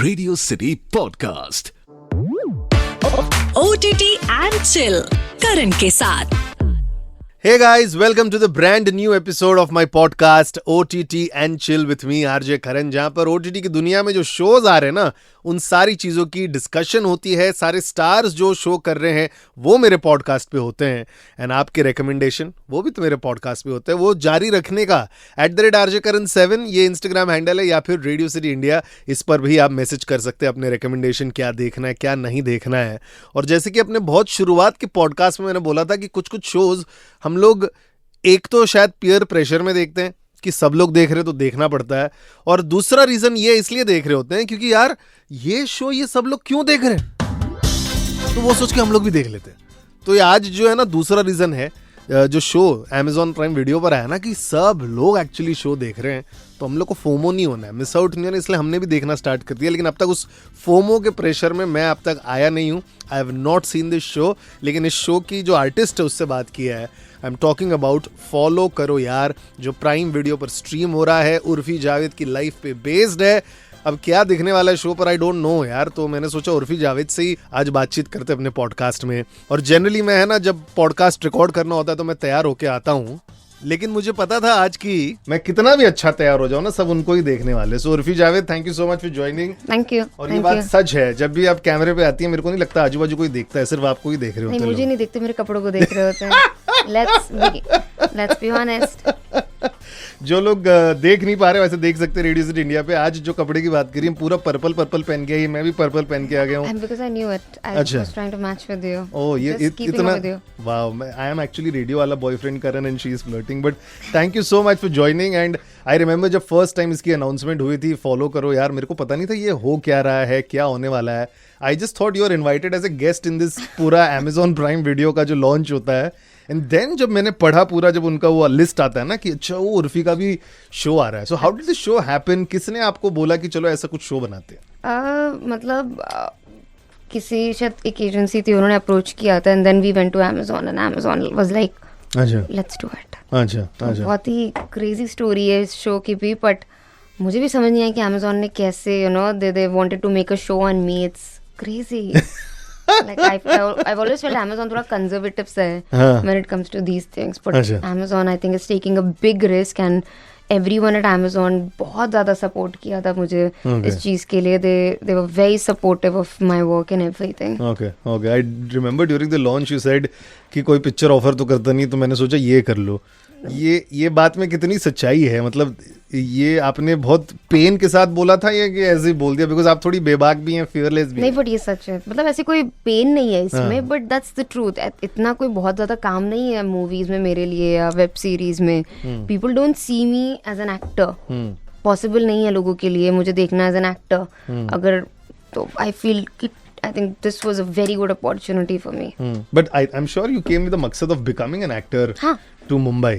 Radio city podcast OTT and chill Karan के साथ। Hey guys, welcome to the brand new episode of my podcast OTT and Chill with me RJ Karan, जहाँ पर OTT की दुनिया में जो shows आ रहे हैं ना, उन सारी चीज़ों की डिस्कशन होती है। सारे स्टार्स जो शो कर रहे हैं वो मेरे पॉडकास्ट पे होते हैं, एंड आपके रिकमेंडेशन वो भी तो मेरे पॉडकास्ट पे होते हैं। वो जारी रखने का @RJKaran7 ये इंस्टाग्राम हैंडल है, या फिर रेडियो सिटी इंडिया, इस पर भी आप मैसेज कर सकते हैं अपने रिकमेंडेशन, क्या देखना है क्या नहीं देखना है। और जैसे कि अपने बहुत शुरुआत के पॉडकास्ट में मैंने बोला था कि कुछ कुछ शोज हम लोग एक तो शायद पीयर प्रेशर में देखते हैं कि सब लोग देख रहे तो देखना पड़ता है, और दूसरा रीजन ये इसलिए देख रहे होते हैं क्योंकि यार ये शो ये सब लोग क्यों देख रहे हैं, तो वो सोच के हम लोग भी देख लेते हैं। तो ये आज जो है ना दूसरा रीजन है, जो शो Amazon प्राइम वीडियो पर आया ना कि सब लोग एक्चुअली शो देख रहे हैं, तो हम लोग को फोमो नहीं होना है, मिस आउट नहीं होना, इसलिए हमने भी देखना स्टार्ट कर दिया। लेकिन अब तक उस फोमो के प्रेशर में मैं अब तक आया नहीं हूँ। I have not seen this show, लेकिन इस शो की जो आर्टिस्ट है उससे बात किया है। I am talking about follow करो यार, जो प्राइम वीडियो पर स्ट्रीम हो रहा है, उर्फी जावेद की लाइफ पे बेस्ड है। अब क्या दिखने वाला है शो पर आई डोंट नो यार, तो मैंने सोचा उर्फी जावेद से ही आज बातचीत करते अपने पॉडकास्ट में। और जनरली मैं है ना, जब पॉडकास्ट रिकॉर्ड करना होता है तो मैं तैयार होके आता हूँ, लेकिन मुझे पता था आज की मैं कितना भी अच्छा तैयार हो जाऊँ ना, सब उनको ही देखने वाले। So Urfi Javed, thank you so much for joining. Thank you. और ये बात सच है, जब भी आप कैमरे पे आती है मेरे को नहीं लगता आजू बाजू कोई देखता है, सिर्फ आपको ही देख रहे होते हैं। मुझे नहीं देखते, मेरे कपड़ों को देख रहे होते हैं। Let's be honest. जो लोग देख नहीं पा रहे वैसे देख सकते हैं रेडियो सिटी इंडिया पे। आज जो कपड़े की बात करी, पूरा पर्पल पहन के आई, मैं भी पर्पल पहन के आ गया हूँ। Because I knew it. I was trying to match with you. Oh, ये Just keeping इतना up with you. Wow, I am actually radio वाला boyfriend Karan and she is flirting, but thank you so much for joining. And I remember जब first time इसकी announcement हुई थी follow करो यार, मेरे को पता नहीं था ये हो क्या रहा है, क्या होने वाला है। I just thought you are invited as a guest in this पूरा Amazon प्राइम वीडियो का जो लॉन्च होता है। एंड देन जब मैंने पढ़ा पूरा, जब उनका वो लिस्ट आता है ना कि अच्छा वो उर्फी का भी शो आ रहा है, so how did this show happen? किसने आपको बोला कि चलो ऐसा कुछ शो बनाते हैं? मतलब किसी शायद एक एजेंसी थी, उन्होंने अप्रोच किया था, and then we went to Amazon and Amazon was like, अच्छा लेट्स डू इट। अच्छा। बहुत ही क्रेजी स्टोरी है इस शो की भी, बट मुझे भी समझ नहीं आया कि Amazon ने कैसे they wanted to make a show on me. It's crazy. Like I've always felt Amazon थोड़ा conservative सा है when it comes to these things, but Amazon I think is taking a big risk, and everyone at Amazon बहुत ज़्यादा support किया था मुझे इस चीज़ के लिए। They were very supportive of my work and everything. Okay. I remember during the launch you said कि कोई पिक्चर ऑफर तो करता नहीं, तो मैंने सोचा ये कर लो। ये बात में कितनी सच्चाई है? मतलब ये आपने बहुत पेन के साथ बोला था या कि ऐसे ही बोल दिया? बिकॉज आप थोड़ी बेबाक भी हैं, फियरलेस भी नहीं, बट ये सच है, मतलब ऐसे कोई पेन नहीं है इसमें, बट दैट्स द ट्रूथ। इतना कोई बहुत ज्यादा काम नहीं है मूवीज में मेरे लिए या वेब सीरीज में। People don't see me as an actor, possible नहीं है लोगों के लिए मुझे देखना एज एन एक्टर। अगर तो आई फील कि I think this was a very good opportunity for me. But I'm sure you came with the मकसद of becoming an actor to Mumbai.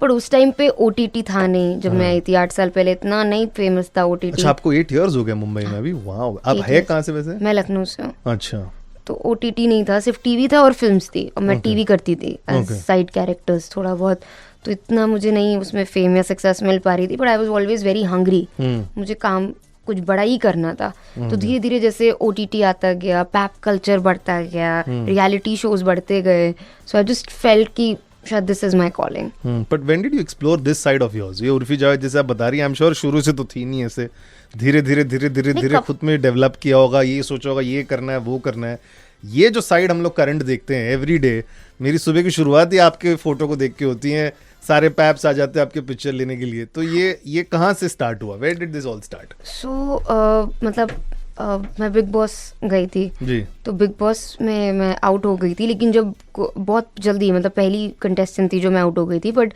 पर उस टाइम पे OTT था नहीं, जब मैं आई थी 8 साल पहले, इतना नहीं फेमस था OTT। अच्छा, आपको 8 years हो गए मुंबई में अभी? वाओ। आप है कहाँ से वैसे? मैं लखनऊ से हूँ। अच्छा। तो OTT नहीं था, सिर्फ टीवी था और फिल्म्स थी, और मैं टीवी करती थी साइड कैरेक्टर्स थोड़ा बहुत, तो इतना मुझे नहीं उसमें फेम या सक्सेस मिल पा रही थी। But I was always very hungry, मुझे काम कुछ बड़ा ही करना था। तो धीरे धीरे जैसे OTT आता गया, पैप कल्चर बढ़ता गया, रियलिटी शोज बढ़ते गए, सो आई जस्ट फेल्ट कि शायद this is my calling. But when did you explore this side of yours? ये उर्फी जावेद जैसे आप बता रही हैं, आई एम श्योर शुरू से तो थी नहीं ऐसे, धीरे धीरे खुद में डेवलप किया होगा, ये सोचा होगा ये करना है वो करना है। ये जो साइड हम लोग करंट देखते हैं एवरी डे, मेरी सुबह की शुरुआत ही आपके फोटो को देख के होती है, सारे पैप्स आ जाते हैं आपके पिक्चर लेने के लिए। तो ये कहाँ से स्टार्ट हुआ? Where did this all start? So मतलब मैं बिग बॉस गई थी जी, तो बिग बॉस में मैं आउट हो गई थी, लेकिन जब बहुत जल्दी, मतलब पहली कंटेस्टेंट थी जो मैं आउट हो गई थी। बट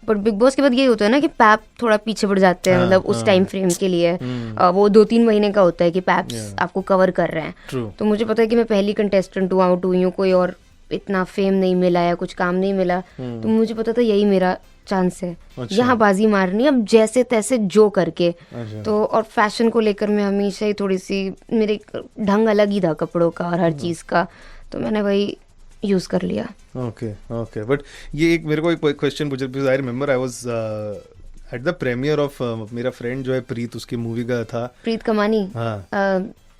बिग बॉस के बाद यही होता है ना कि पैप थोड़ा पीछे बढ़ जाते हैं, मतलब उस टाइम फ्रेम के लिए वो 2-3 महीने का होता है कि पैप्स आपको कवर कर रहे हैं। तो मुझे पता है कि मैं पहली कंटेस्टेंट हूँ, आउट हुई हूँ, कोई और इतना फेम नहीं मिला या कुछ काम नहीं मिला, तो मुझे पता था यही मेरा चांस है। अच्छा। यहाँ बाजी मारनी, अब जैसे तैसे जो करके। अच्छा। तो और फैशन को लेकर मैं हमेशा ही थोड़ी सी, मेरे ढंग अलग ही था कपड़ों का और हर चीज़ का, तो मैंने वही यूज कर लिया। ओके बट ये एक मेरे को एक क्वेश्चन पूछा, because I remember I was at the premiere of मेरा फ्रेंड जो है प्रीत, उसकी मूवी का था प्रीत कमानी, हाँ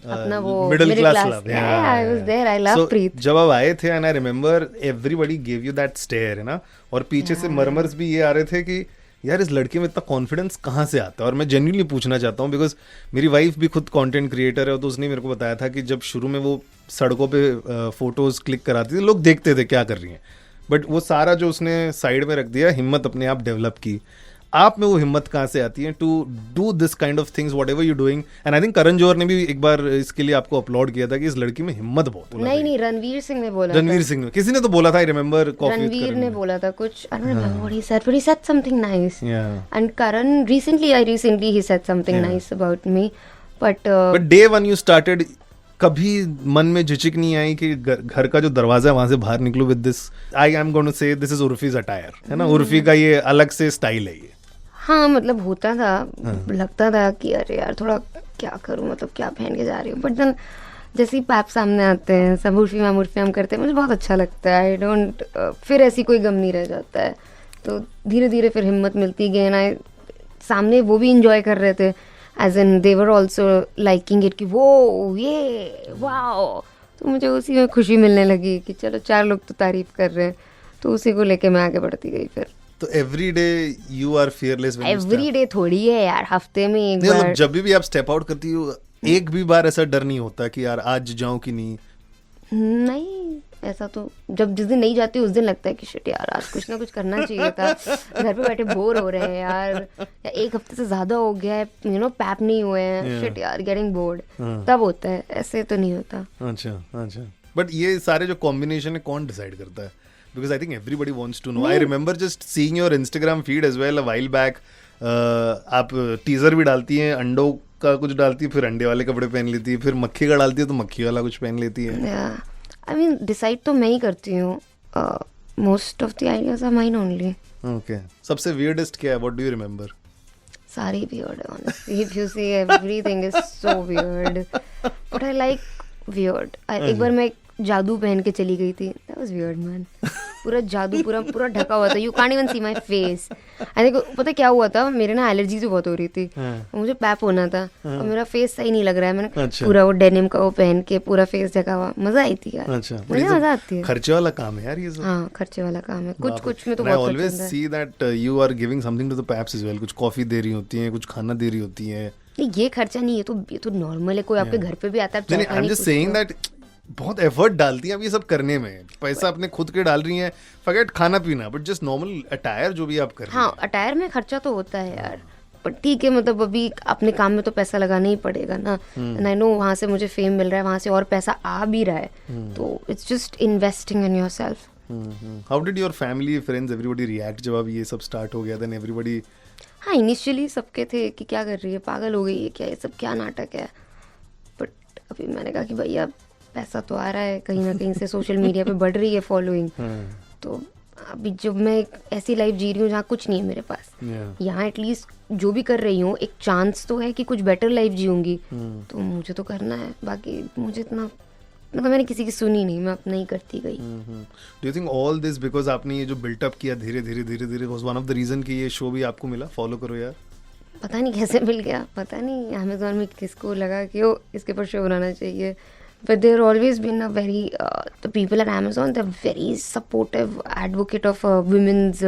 अपना वो middle class love, I was there, I love Preet. जब आप आए थे and I remember everybody give you that stare, है ना, और पीछे से मरमर्स भी ये आ रहे थे कि यार इस लड़के में इतना कॉन्फिडेंस कहाँ से आता है। और मैं जेन्युइनली पूछना चाहता हूँ बिकॉज मेरी वाइफ भी खुद कंटेंट क्रिएटर है, तो उसने मेरे को बताया था कि जब शुरू में वो सड़कों पे फोटोज क्लिक कराती थी, लोग देखते थे क्या कर रही हैं, बट वो सारा जो उसने साइड में रख दिया, हिम्मत अपने आप डेवलप की। आप में वो हिम्मत कहाँ से आती है to do this kind of things whatever you doing? And I think Karan Johar ने भी एक बार इसके लिए आपको अपलॉड किया था कि इस लड़की में हिम्मत बहुत है। नहीं, रणवीर सिंह ने बोला, रणवीर सिंह ने, किसी ने तो बोला था, आई रिमेंबर, रणवीर ने बोला था कुछ, I don't remember what he said, but he said something nice. And Karan recently he said something nice about me, but day one you started, कभी मन में झिझक नहीं आई कि घर का जो दरवाजा है वहां से बाहर निकलो with this, I am going to say this is Urfi's attire, है ना, उर्फी का ये अलग से स्टाइल है ये? हाँ, मतलब होता था, लगता था कि अरे यार थोड़ा क्या करूँ, मतलब क्या पहन के जा रही हूँ, बट देन जैसे ही पैप सामने आते हैं, सब उर्फी मैम करते हैं, मुझे बहुत अच्छा लगता है। आई डोंट फिर ऐसी कोई गम नहीं रह जाता है, तो धीरे धीरे फिर हिम्मत मिलती गई। ना सामने वो भी इंजॉय कर रहे थे, as an they were also liking it कि वो ये वाओ, तो मुझे उसी में खुशी मिलने लगी कि चलो 4 लोग तो तारीफ कर रहे हैं, तो उसी को लेके मैं आगे बढ़ती गई। फिर तो every day you are fearless? Every day थोड़ी है यार, हफ्ते में एक बार। जब भी आप स्टेप आउट करती हो, एक भी बार ऐसा डर नहीं होता कि यार आज जाऊं कि नहीं? नहीं, ऐसा तो जब जिस दिन नहीं जाती उस दिन लगता है कि शिट यार आज कुछ ना कुछ करना चाहिए था, घर पे बैठे बोर हो रहे हैं यार, या एक हफ्ते से ज्यादा हो गया है, यू नो पैप नहीं हुए हैं, शिट यार गेटिंग बोर्ड, तब होता है, ऐसे तो नहीं होता। अच्छा, बट ये सारे जो कॉम्बिनेशन है कौन डिसाइड करता है? Because I think everybody wants to know. I remember just seeing your Instagram feed as well a while back. आप टीजर भी डालती हैं, अंडों का कुछ डालती है, फिर अंडे वाले कपड़े पहन लेती है, फिर मक्खी का डालती है तो मक्खी वाला कुछ पहन लेती है। I mean डिसाइड तो मैं ही करती हूँ, most of the ideas are mine only. Okay, सबसे weirdest क्या है? What do you remember? सारी weird है honestly. If you see everything is so weird, but I like weird. एक बार मैं जादू पहन के चली गई थी, that was weird man. पूरा जादू पूरा ढका हुआ था, you can't even see my face. I think पता क्या हुआ था, मेरे ना एलर्जी से बहुत हो रही थी, मुझे पैप होना था और मेरा फेस सही नहीं लग रहा है, मैंने पूरा वो डेनिम का वो पहन के पूरा फेस ढका हुआ, मजा आई थी यार। मुझे मजा आती है। खर्चे वाला काम है यार ये सब। हाँ, खर्चे वाला काम है, कुछ में तो बहुत always see that you are giving something to the paps as well. कुछ कॉफी दे रही होती है, कुछ खाना दे रही होती है। ये खर्चा नहीं है, ये तो नॉर्मल है, कोई आपके घर पे भी आता है। I am just saying that बहुत एफर्ट डालती हैं अब ये सब करने में, पैसा अपने खुद के डाल रही हैं, फॉरगेट खाना पीना, बट जस्ट नॉर्मल अटायर जो भी आप कर रही हैं। हाँ, अटायर में खर्चा तो होता है यार, पर ठीक है, मतलब अभी अपने काम में तो पैसा लगाना ही पड़ेगा ना। एंड आई नो वहाँ से मुझे फेम मिल रहा है, वहाँ से और पैसा आ भी रहा है, तो it's just investing in yourself. How did your family, friends, everybody react जब अब ये सब स्टार्ट हो गया? देन एवरीबॉडी, हाँ, इनिशियली सबके थे कि क्या कर रही है, पागल हो गई है क्या, ये सब क्या नाटक है, बट अभी मैंने कहा कि भैया पैसा तो आ रहा है कहीं ना कहीं से, सोशल मीडिया पे बढ़ रही है फॉलोइंग, तो अभी जब मैं एक ऐसी लाइफ जी रही हूँ जहाँ कुछ नहीं है मेरे पास, यहाँ एटलीस्ट जो भी कर रही हूँ एक चांस तो है कि कुछ बेटर लाइफ जीऊंगी, तो मुझे तो करना है। बाकी मुझे इतना, मतलब मैंने किसी की सुनी नहीं, मैं अपना ही करती गई। Do you think all this because आपने ये जो बिल्टअप किया धीरे धीरे was one of the reason कि ये शो भी आपको मिला? फॉलो करो यार। पता नहीं कैसे मिल गया, पता नहीं अमेज़न में किसको लगा कि वो इसके ऊपर शो बनाना चाहिए, but there always been a very the people at Amazon, they're very supportive advocate of women's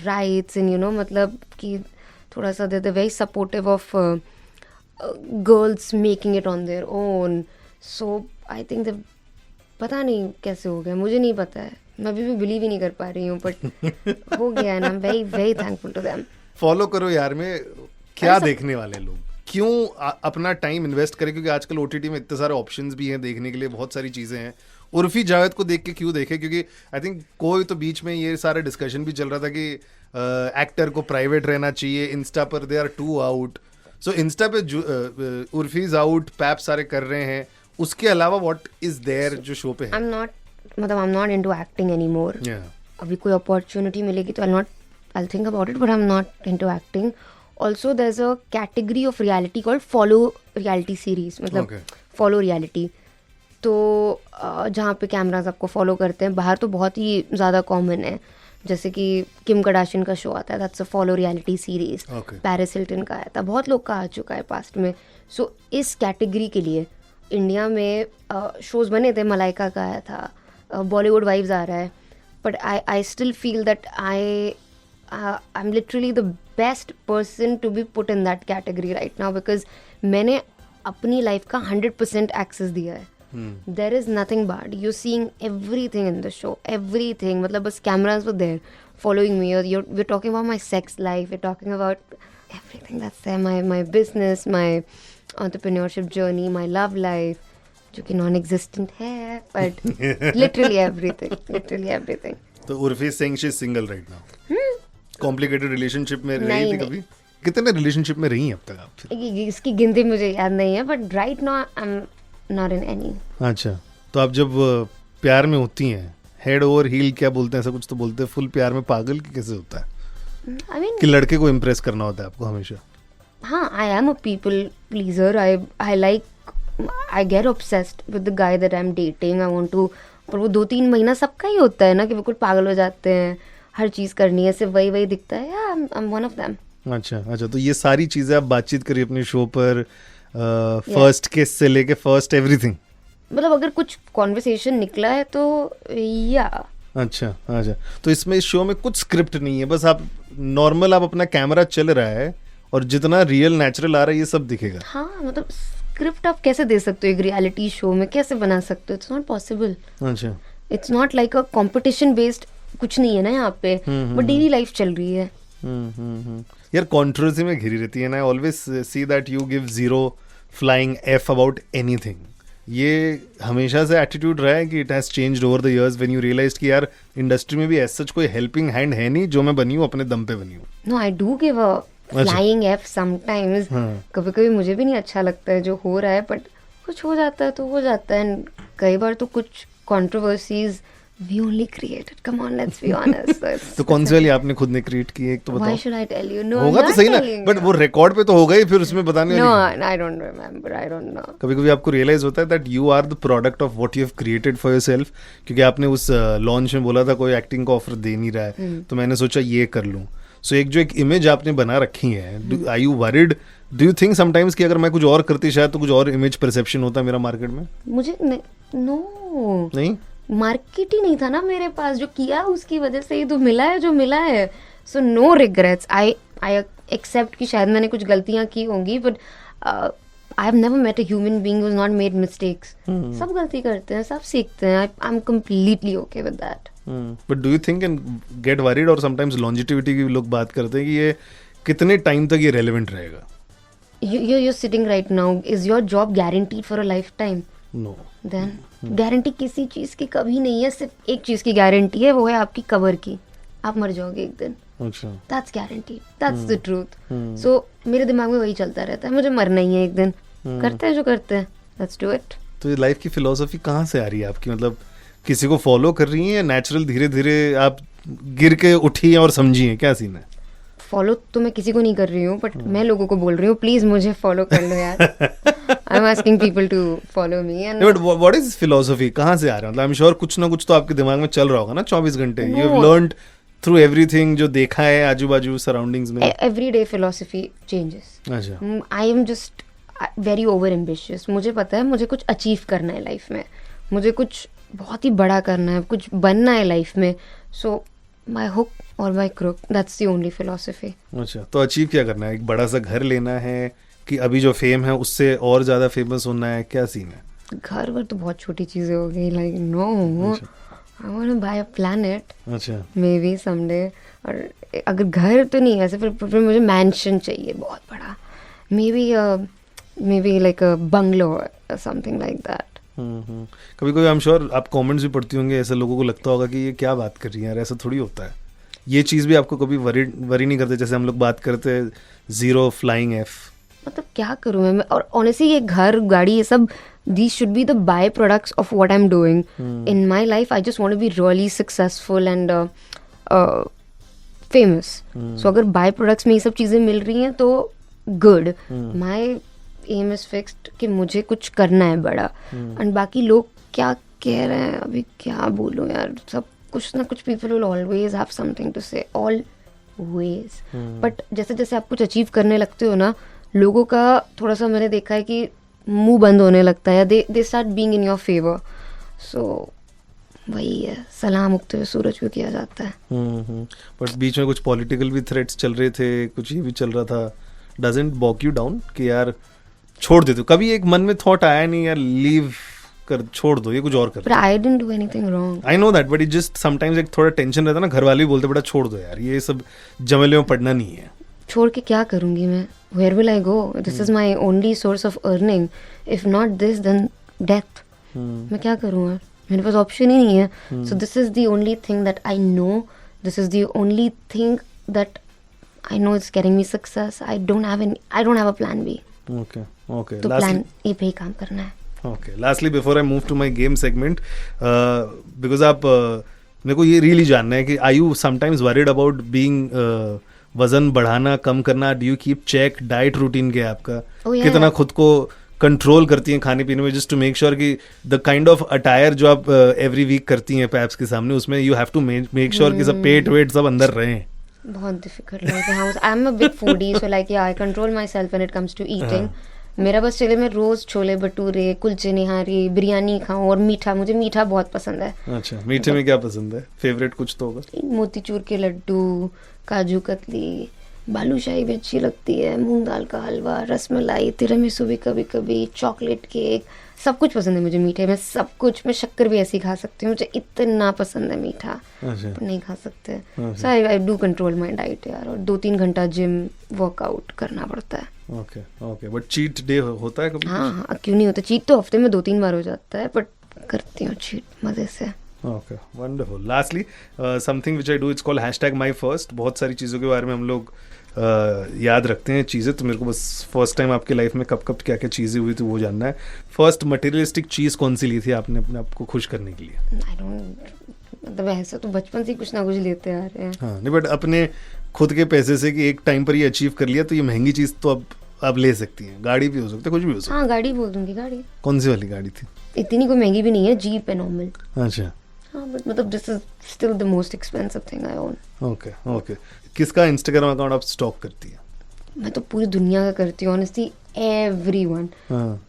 rights, and you know, मतलब कि थोड़ा सा they're very supportive of girls making it on their own, so I think they, पता नहीं कैसे हो गया, मुझे नहीं पता है, मैं अभी भी बिलीव ही नहीं कर पा रही हूँ, but हो गया, and I'm very very thankful to them. Follow करो यार। में क्या देखने वाले लोग क्यों अपना टाइम इन्वेस्ट करें? क्योंकि आजकल ओटीटी में इतने सारे ऑप्शंस भी हैं देखने के लिए, बहुत सारी चीज़ें हैं। उर्फी जावेद को देख के क्यों देखे? क्योंकि आई थिंक कोई तो बीच में ये सारा डिस्कशन भी चल रहा था कि एक्टर को प्राइवेट रहना चाहिए, इंस्टा पर they are too out, so Insta पे उर्फीज आउट, पैप सारे कर रहे हैं, उसके अलावा व्हाट इज देयर जो शो पे है? I am not into acting anymore. अभी कोई अपॉर्चुनिटी मिलेगी तो I'll think about it, but I'm not into acting. Also, there's a category of reality called follow reality series, मतलब follow reality. तो जहाँ पे कैमराज आपको फॉलो करते हैं, बाहर तो बहुत ही ज़्यादा कॉमन है, जैसे कि किम कार्दाशियन का शो आता है, that's a follow reality series, Paris Hilton का आया था, बहुत लोग का आ चुका है पास्ट में. सो इस कैटेगरी के लिए इंडिया में शोज बने थे, मलाइका का आया था, बॉलीवुड वाइब्स आ रहा है, but I still feel that I am literally the best person to be put in that category right now, because मैंने अपनी लाइफ का 100% एक्सेस दिया है. There is nothing bad. You're seeing everything in the show. Everything. मतलब बस cameras were there following me. We're talking about my sex life. We're talking about everything that's there. My business, my entrepreneurship journey, my love life. जो कि non-existent है, but literally everything. Literally everything. तो Urfi Singh she is single right now. Complicated relationship में रही थी कभी? कितने relationship में रही हैं अब तक आप? इसकी गिनती मुझे याद नहीं है, but right now I'm not in any. अच्छा, तो आप जब प्यार में होती हैं, हेड ओवर हील क्या बोलते हैं, ऐसा कुछ तो बोलते हैं, फुल प्यार में पागल की कैसे होता है? I mean, कि लड़के को इम्प्रेस करना होता है आपको हमेशा? हाँ, I am a people pleaser. I get obsessed with the guy that I'm dating. I want to, पर वो 2-3 महीना सबका ही होता है ना कि बिल्कुल पागल हो जाते हैं, हर चीज़ करनी है, सिर्फ वही दिखता है. Yeah, I'm one of them. अच्छा, तो ये सारी चीज़ें आप बातचीत करिए अपने शो पर, फर्स्ट किस से लेके फर्स्ट एवरीथिंग, मतलब अगर कुछ कॉन्वर्सेशन निकला है तो या. अच्छा, तो इसमें इस शो में कुछ स्क्रिप्ट नहीं है, बस आप नॉर्मल, आप अपना कैमरा चल रहा है और जितना रियल नेचुरल आ रहा है ये सब दिखेगा. हाँ, मतलब स्क्रिप्ट आप कैसे दे सकते हो एक रियलिटी शो में, कैसे बना सकते हो? It's not possible. अच्छा, it's not like a competition based कुछ नहीं है ना यहाँ पे, बट डेली लाइफ चल रही है. यार कंट्रोवर्सी में घिरी रहती है ना. I always see that you give zero flying F about anything. ये हमेशा से एटीट्यूड रहा है कि it has changed over the years when you realized कि यार इंडस्ट्री में भी ऐसा कोई हेल्पिंग हैंड है नहीं, जो मैं बनी हूँ अपने दम पे बनी हूँ. No, I do give a flying F sometimes. कभी मुझे भी नहीं अच्छा लगता है जो हो रहा है, बट कुछ हो जाता है तो हो जाता है. कई बार तो कुछ controversies we only created. Come on, let's be honest. तो कौन सी वाली आपने खुद ने क्रिएट की है, एक तो बताओ. Why should I tell you? No, होगा तो सही ना, बट वो रिकॉर्ड पे तो होगा ही, फिर उसमें बताने No, वाली. I don't remember. I don't know. कभी आपको रियलाइज होता है that you are the product of what you have created for yourself, क्योंकि आपने उस लॉन्च में बोला था कोई एक्टिंग का ऑफर दे नहीं रहा है, तो मैंने सोचा ये कर लूं. सो एक इमेज आपने बना रखी है, are you worried? Do you think sometimes कि अगर मैं कुछ और करती शायद तो कुछ और इमेज परसेप्शन होता मेरा मार्केट में? मुझे नहीं, मार्केट ही नहीं था ना मेरे पास. जो किया उसकी वजह से ही तो मिला है जो मिला है. So no regrets. I accept कि शायद मैंने कुछ गलतियां की होंगी, but I have never met a human being who has not made mistakes. सब गलती करते हैं, सब सीखते हैं. I am completely okay with that. But do you think and get worried, और समटाइम्स लॉन्जिटिविटी की लोग बात करते हैं कि ये कितने टाइम तक ये रेलेवेंट रहेगा? You're sitting right now. Is your job guaranteed for a lifetime? No. Then guarantee किसी चीज की कभी नहीं है. सिर्फ एक चीज की गारंटी है, वो है आपकी कवर की. आप मर जाओगे एक दिन. अच्छा. That's guaranteed. That's the truth. So मेरे दिमाग में वही चलता रहता है, मुझे मरना ही है एक दिन. करते हैं जो करते हैं. Let's do it. तो ये लाइफ की फिलोसफी कहाँ से आ रही है आपकी? मतलब किसी को फॉलो कर रही हैं या नेचुरल धीरे धीरे आप गिर के उठी हैं और समझी हैं, क्या सीन है? फॉलो तो मैं किसी को नहीं कर रही हूँ, बट मैं लोगों को बोल रही हूँ प्लीज मुझे फॉलो कर लो यार. I am asking people to follow me. And but what is philosophy? कहाँ से आ रहा है? मतलब आई एम श्योर कुछ ना कुछ तो आपके दिमाग में चल रहा होगा ना 24 घंटे. You have learned through everything, जो देखा है आजू बाजू सराउंडिंग्स में. Everyday philosophy changes. अच्छा. I am just very over ambitious. मुझे पता है मुझे कुछ अचीव करना है लाइफ में, मुझे कुछ बहुत ही बड़ा करना है, कुछ बनना है लाइफ में. सो माई हुक और my crook, that's the only philosophy. अच्छा, तो अचीव क्या करना है? एक बड़ा सा घर लेना है कि अभी जो फेम है उससे और ज्यादा फेमस होना है, क्या सीन है? घर वर तो बहुत छोटी चीजें हो गई. Like no, I want to buy a planet. अच्छा. Maybe someday. और अगर घर तो नहीं है, फिर मुझे मैंशन चाहिए बहुत बड़ा. May be like a bungalow और समथिंग लाइक दैट. कभी आई एम श्योर आप कमेंट्स भी पढ़ती होंगे, ऐसे लोगों को लगता होगा कि ये क्या बात कर रही है यार, ऐसा थोड़ी होता है. ये चीज़ भी आपको कभी वरी नहीं करते? जैसे हम लोग बात करते हैं जीरो फ्लाइंग एफ. मतलब क्या करूँ मैं? और ऑनेस्टली ये घर गाड़ी ये सब, these should be the byproducts of what I'm doing in my life. I just want to be really successful and famous. So अगर byproducts में ये सब चीज़ें मिल रही हैं तो good. My aim is fixed कि मुझे कुछ करना है बड़ा. And बाकी लोग क्या कह रहे हैं, अभी क्या बोलूँ यार, सब कुछ ना कुछ people will always have something to say, always. But जैसे जैसे आप कुछ अचीव करने लगते हो ना, लोगों का थोड़ा सा मैंने देखा है कि मुंह बंद होने लगता है, they start being in your favour. So वही है, सलाम उगते हुए सूरज को किया जाता है। बट बीच में कुछ पॉलिटिकल भी थ्रेट्स चल रहे थे, कुछ ये भी चल रहा था, डजंट बॉक यू डाउन कि यार छोड़ दे दो? कभी एक मन में थॉट आया नहीं यार लीव कर, छोड़ दो, ये कुछ और कर? But I didn't do anything wrong. I know that, but it just sometimes एक थोड़ा टेंशन रहता है ना, घर वाले भी बोलते बेटा छोड़ दो यार, ये सब जमेले में पड़ना नहीं है। छोड़ के क्या करूंगी मैं? Where will I go? This is my only source of earning. If not this, then death. मैं क्या करूँ यार? मेरे पास ऑप्शन ही नहीं है। So this is the only thing that I know. This is the only thing that I know is getting me success. I don't have a plan B. Okay. तो plan A पे ही काम करना है। Okay. Lastly, before I move to my game segment, because आप मेरे को ये really जानना है कि are you sometimes worried about being वजन बढ़ाना कम करना? Do you keep check diet routine के आपका? Oh, yeah. कितना खुद को कंट्रोल करती हैं खाने पीने में, just to make sure कि the kind of attire जो आप every week करती हैं पैप्स के सामने, उसमें you have to make sure कि सब पेट वेट सब अंदर रहें। बहुत डिफिकल्ट है। I am a big foodie, so like I control myself when it comes to eating. मेरा बस चले मैं रोज छोले भटूरे, कुलचे निहारी, बिरयानी खाऊं और मीठा, मुझे मीठा बहुत पसंद है। अच्छा, मीठे में क्या पसंद है? फेवरेट कुछ तो होगा? मोतीचूर के लड्डू, काजू कतली, बालूशाही भी अच्छी लगती है, मूंग दाल का हलवा, रसमलाई, तिरामिसू भी कभी कभी, चॉकलेट केक, सब कुछ पसंद है मुझे मीठे में, सब कुछ। मैं शक्कर भी ऐसी खा सकती हूँ, मुझे इतना पसंद है मीठा। अच्छा। पर नहीं खा सकते। So I do control my diet यार, और 2-3 घंटा जिम वर्कआउट करना पड़ता है। ओके। बट चीट डे होता है कभी? हाँ, क्यों नहीं होता? चीट तो हफ्ते में 2-3 बार हो जाता है, बट करती हूँ चीट मजे से। Okay, wonderful. Lastly something which I do, it's called #myfirst। बहुत सारी चीज़ों के बारे में हम लोग याद रखते हैं चीज़ें, तो मेरे को बस फर्स्ट टाइम आपके लाइफ में कब कब क्या क्या चीज़ें हुई थी वो जानना है। फर्स्ट मटेरियलिस्टिक चीज़ कौन सी ली थी आपने अपने आप को खुश करने के लिए? आई डोंट, मतलब ऐसा तो बचपन से कुछ ना कुछ लेते आ रहे हैं। हाँ, नहीं बट अपने खुद के पैसे से कि एक टाइम पर ये अचीव कर लिया तो ये महंगी चीज़ तो अब आप ले सकती हैं। गाड़ी भी हो सकता है, कुछ भी हो सकता है। हाँ, गाड़ी बोल दूंगी। गाड़ी कौन सी वाली गाड़ी थी? इतनी कोई महंगी भी नहीं है, जीप है नॉर्मल। अच्छा। हाँ, बट मतलब this is still the most expensive thing I own. Okay. किसका इंस्टाग्राम अकाउंट आप स्टॉक करती हैं? मैं तो पूरी दुनिया का करती हूँ honestly, everyone,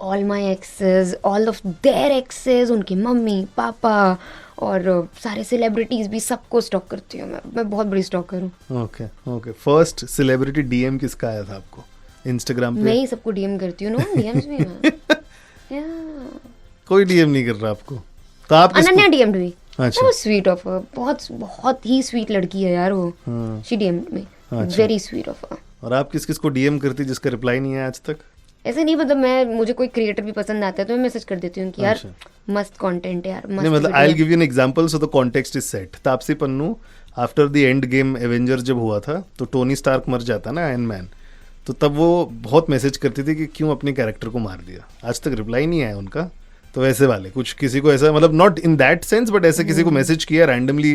all my exes, all of their exes, उनकी मम्मी पापा और सारे सेलिब्रिटीज भी, सबको स्टॉक करती हूँ मैं बहुत बड़ी स्टॉकर हूँ। ओके। फर्स्ट सेलिब्रिटी डीएम किसका आया था आपको इंस्टाग्राम पे? मैं ही सबको डीएम करती हूँ। नो डीएम्स भी मैं कोई डीएम नहीं कर रहा आपको? तो आप अनन्या डीएम हुई। अच्छा। वो स्वीट ऑफ हर, बहुत ही स्वीट लड़की है यार वो। She DM me, very sweet of her. और आप किस किस को डीएम करती जिसका रिप्लाई नहीं है आज तक? ऐसे नहीं, मतलब मुझे कोई क्रिएटर भी पसंद आता है तो मैं मैसेज कर देती हूँ कि यार मस्त कंटेंट है यार, मस्त। नहीं मतलब I will give you an example so the context is set. Taapsee Pannu after the end game Avenger जब हुआ था तो टोनी स्टार्क मर जाता ना, आयरन मैन, तो तब वो बहुत मैसेज करती थी कि क्यों अपने कैरेक्टर को मार दिया। आज तक रिप्लाई नहीं आया उनका। तो वैसे वाले कुछ किसी को ऐसा, मतलब not in that sense but ऐसे किसी को मैसेज किया रैंडमली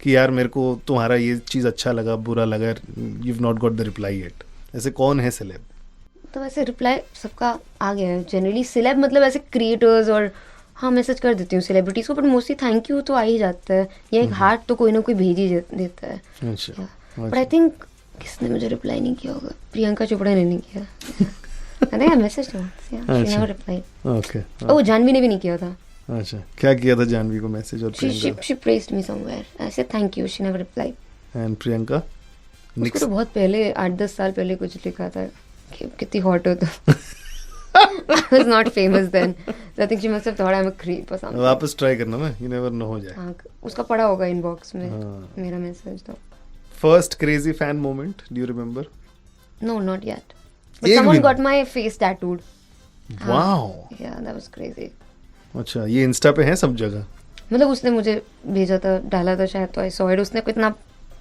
कि यार मेरे को तुम्हारा ये चीज़ अच्छा लगा, बुरा लगा, you have not got the reply yet, ऐसे कौन है सेलेब? तो वैसे रिप्लाई सबका आ गया है जनरली। सेलेब मतलब ऐसे क्रिएटर्स, और हाँ मैसेज कर देती हूँ सेलिब्रिटीज़ को, बट मोस्टली थैंक यू तो आ ही जाता है, या एक हार्ट तो कोई ना कोई भेज ही देता है। अच्छा। बट आई थिंक किसने मुझे रिप्लाई नहीं किया होगा? प्रियंका चोपड़ा ने नहीं किया। I think I messaged her. Yeah, she never replied. Okay. Oh, Janvi ने भी नहीं किया था। अच्छा, क्या किया था जानवी को मैसेज? और Priyanka? She praised me somewhere. I said thank you. She never replied. And Priyanka? उसको तो बहुत पहले 8-10 साल पहले कुछ लिखा था कि कितनी हॉट हो तुम। I was not famous then. So I think she must have thought I'm a creep or something. वापस ट्राई करना मैं, you never know हो जाए। हाँ, उसका पड़ा होगा इनबॉक्स में मेरा मैसेज तो। First crazy fan moment, do you remember? No, not yet. But someone got my face tattooed. Wow. Yeah, that was crazy. अच्छा, ये इंस्टा पे है सब जगह? मतलब उसने मुझे भेजा था, डाला था शायद, तो आई सॉ इट। उसने इतना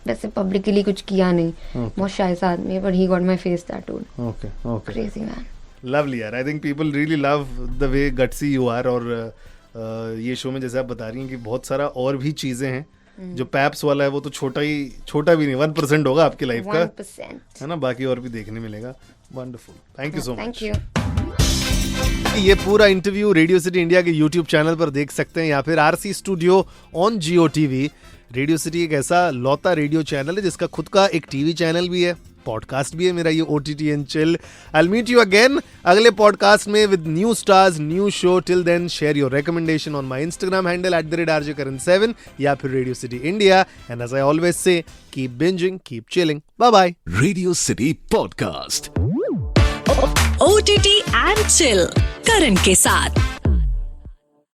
वैसे पब्लिकली कुछ किया नहीं, बहुत शाय सा आदमी है, but he got my face tattooed. Okay. Crazy man. Lovely यार, I think people really love the way gutsy you are. और ये शो में जैसे आप बता रही हैं कि बहुत सारा और भी चीजें हैं। जो पैप्स वाला है वो तो छोटा भी नहीं, 1% होगा आपकी लाइफ का, 1%, है ना? बाकी और भी देखने मिलेगा। Wonderful, thank you so much. Thank you. ये पूरा इंटरव्यू रेडियो सिटी इंडिया के यूट्यूब चैनल पर देख सकते हैं या फिर RC studio on Jio TV. Radio city एक ऐसा लौता रेडियो चैनल है जिसका खुद का एक टीवी चैनल भी है, पॉडकास्ट भी है मेरा, ये OTT and chill. I will meet you again अगले पॉडकास्ट में with new stars, new show. Till then share your recommendation on my Instagram handle @RJKaran7 या फिर radio city India. And as I always say, keep binging, keep chilling. Bye bye. Radio City Podcast. OTT and chill Karan के साथ।